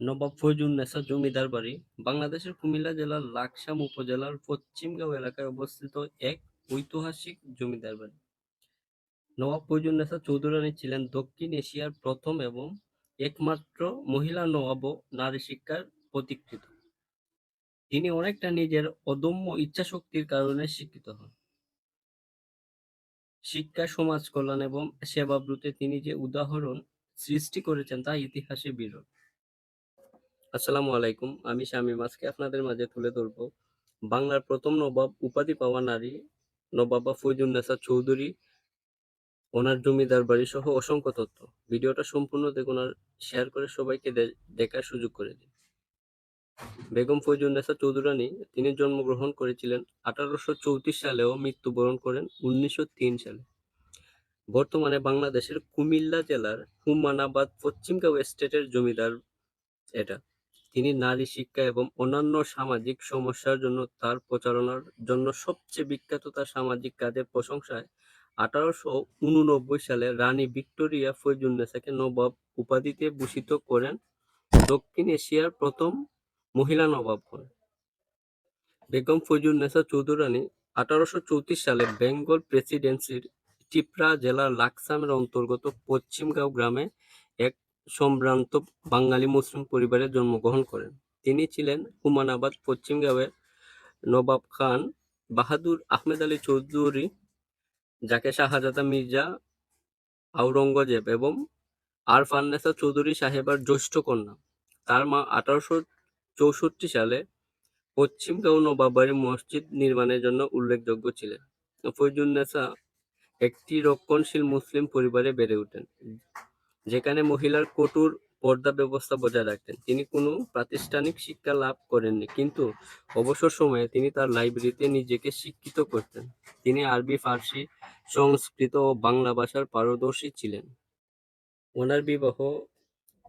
নবাব ফয়জুন্নেছা জমিদার বাড়ি বাংলাদেশের কুমিল্লা জেলার লাকসাম উপজেলার পশ্চিমগাঁও এলাকায় অবস্থিত এক ঐতিহাসিক জমিদার বাড়ি। নবাব ফয়জুন্নেছা চৌধুরানী ছিলেন দক্ষিণ এশিয়ার প্রথম এবং একমাত্র মহিলা নবাব ও নারী শিক্ষার পথিকৃৎ। তিনি অনেকটা নিজের অদম্য ইচ্ছাশক্তির কারণে শিক্ষিত হন। শিক্ষা, সমাজ কল্যাণ এবং সেবাব্রতে তিনি যে উদাহরণ সৃষ্টি করেছেন তা ইতিহাসে বিরল। আসসালামু আলাইকুম, আমি শামীম। আজকে আপনাদের মাঝে তুলে ধরব বাংলার প্রথম নবাব উপাধি পাওয়া নারী নবাবা ফয়জুন্নেছা চৌধুরী, ওনার জমিদার বাড়ি সহ অসংখ্য তথ্য। ভিডিওটা সম্পূর্ণ দেখুন আর শেয়ার করে সবাইকে দেখার সুযোগ করে দিন। বেগম ফয়জুন্নেছা চৌধুরানী তিনি জন্মগ্রহণ করেছিলেন 1834 সালে ও মৃত্যুবরণ করেন 1903 সালে। বর্তমানে বাংলাদেশের কুমিল্লা জেলার হুমানাবাদ পশ্চিমগাঁও এস্টেটের জমিদার এটা। তিনি নারী শিক্ষা এবং অন্যান্য সামাজিক সমস্যার জন্য তার প্রচারণার জন্য সবচেয়ে বিখ্যাত। তার সামাজিক কাজের প্রশংসায় 1889 সালে রানী ভিক্টোরিয়া ফয়জুন্নেছাকে নবাব উপাধিতে ভূষিত করেন। দক্ষিণ এশিয়ার প্রথম মহিলা নবাব হন বেগম ফয়জুন্নেছা চৌধুরানী। 1834 সালে বেঙ্গল প্রেসিডেন্সির ত্রিপুরা জেলার লাকসামের অন্তর্গত পশ্চিমগাঁও গ্রামে এক সম্ভ্রান্ত বাঙালি মুসলিম পরিবারে জন্মগ্রহণ করেন। তিনি ছিলেন হুমানাবাদ পশ্চিমগাঁওয়ের নবাব খান বাহাদুর আহমেদ আলী চৌধুরী, যাকে শাহজাদা মির্জা আওরঙ্গজেব এবং আরফান্নেসা চৌধুরী সাহেবার জ্যৈষ্ঠ কন্যা। তার মা 1864 সালে পশ্চিমগাঁও নবাববাড়ি মসজিদ নির্মাণের জন্য উল্লেখযোগ্য ছিলেন। ফয়জুন্নেছা একটি রক্ষণশীল মুসলিম পরিবারে বেড়ে ওঠেন, যেখানে মহিলার কঠোর পর্দা ব্যবস্থা বজায় রাখতেন। তিনি কোনো প্রাতিষ্ঠানিক শিক্ষা লাভ করেননি, কিন্তু অবসর সময়ে তিনি তার লাইব্রেরিতে নিজেকে শিক্ষিত করতেন। তিনি আরবি, ফার্সি, সংস্কৃত ও বাংলা ভাষার পারদর্শী ছিলেন। ওনার বিবাহ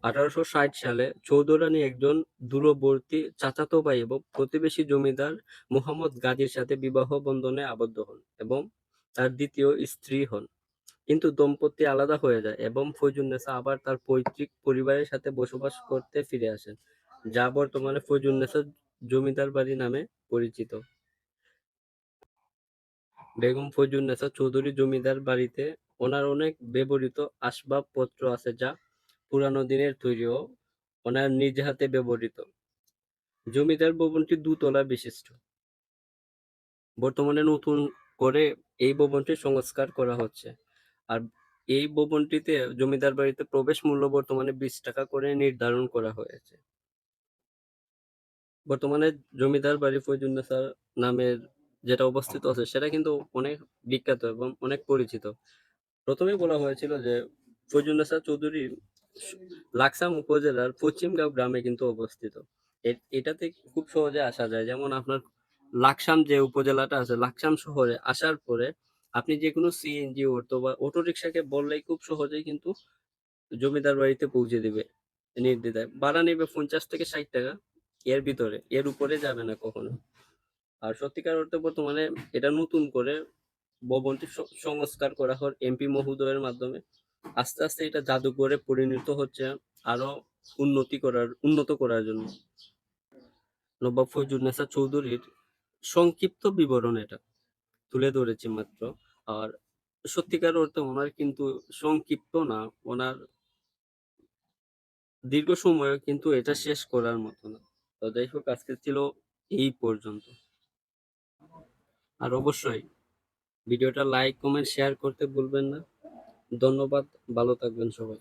1860 সালে চৌধুরানী একজন দূরবর্তী চাচাতো ভাই এবং প্রতিবেশী জমিদার মোহাম্মদ গাজীর সাথে বিবাহ বন্ধনে আবদ্ধ হন এবং তার দ্বিতীয় স্ত্রী হন। কিন্তু দম্পতি আলাদা হয়ে যায় এবং ফয়জুন্নেছা আবার তার পৈতৃক পরিবারের সাথে বসবাস করতে ফিরে আসেন, যা বর্তমানে ফয়জুন্নেছা জমিদার বাড়ি নামে পরিচিত। বেগম ফয়জুন্নেছা চৌধুরী জমিদার বাড়িতে ওনার অনেক ব্যবহৃত আসবাবপত্র আছে, যা পুরানো দিনের তৈরি ও ওনার নিজ হাতে ব্যবহৃত। জমিদার ভবনটি দুতলা বিশিষ্ট। বর্তমানে নতুন করে এই ভবনটি সংস্কার করা হচ্ছে। আর এই ভবনটিতে জমিদার বাড়িতে প্রবেশ মূল্য বর্তমানে 20 টাকা করে নির্ধারণ করা হয়েছে। বর্তমানে জমিদার বাড়ি ফয়জুন্নেছা নামের যেটা অবস্থিত আছে সেটা কিন্তু অনেক বিখ্যাত এবং অনেক পরিচিত। প্রথমেই বলা হয়েছিল যে ফয়জুন্নেছা চৌধুরী লাকসাম উপজেলার পশ্চিমগাঁও গ্রামে কিন্তু অবস্থিত। এটাতে খুব সহজে আসা যায়। যেমন আপনার লাকসাম যে উপজেলাটা আছে, লাকসাম শহরে আসার পরে আপনি যে কোনো সিএনজি অথবা অটো রিক্সাকে বললেই খুব সহজেই কিন্তু জমিদার বাড়িতে পৌঁছে দিবে নির্দ্বিধায়। ভাড়া নেবে 50 থেকে 60 টাকা, এর ভিতরে, এর উপরে যাবে না কখনো। আর সত্যিকার অর্থে বর্তমানে এটা নতুন করে ভবনটি সংস্কার করা হয় এমপি মহোদয়ের মাধ্যমে। আস্তে আস্তে এটা জাদুঘরে পরিণত হচ্ছে, আরো উন্নত করার জন্য। নবাব ফয়জুন্নেছা চৌধুরীর সংক্ষিপ্ত বিবরণ এটা তুলে ধরেছি মাত্র। আর সত্যিকার অর্থে ওনার কিন্তু সংক্ষিপ্ত না, ওনার দীর্ঘ সময় কিন্তু এটা শেষ করার মতো না। তো যাই হোক, আজকে ছিল এই পর্যন্ত। আর অবশ্যই ভিডিওটা লাইক, কমেন্ট, শেয়ার করতে ভুলবেন না। ধন্যবাদ, ভালো থাকবেন সবাই।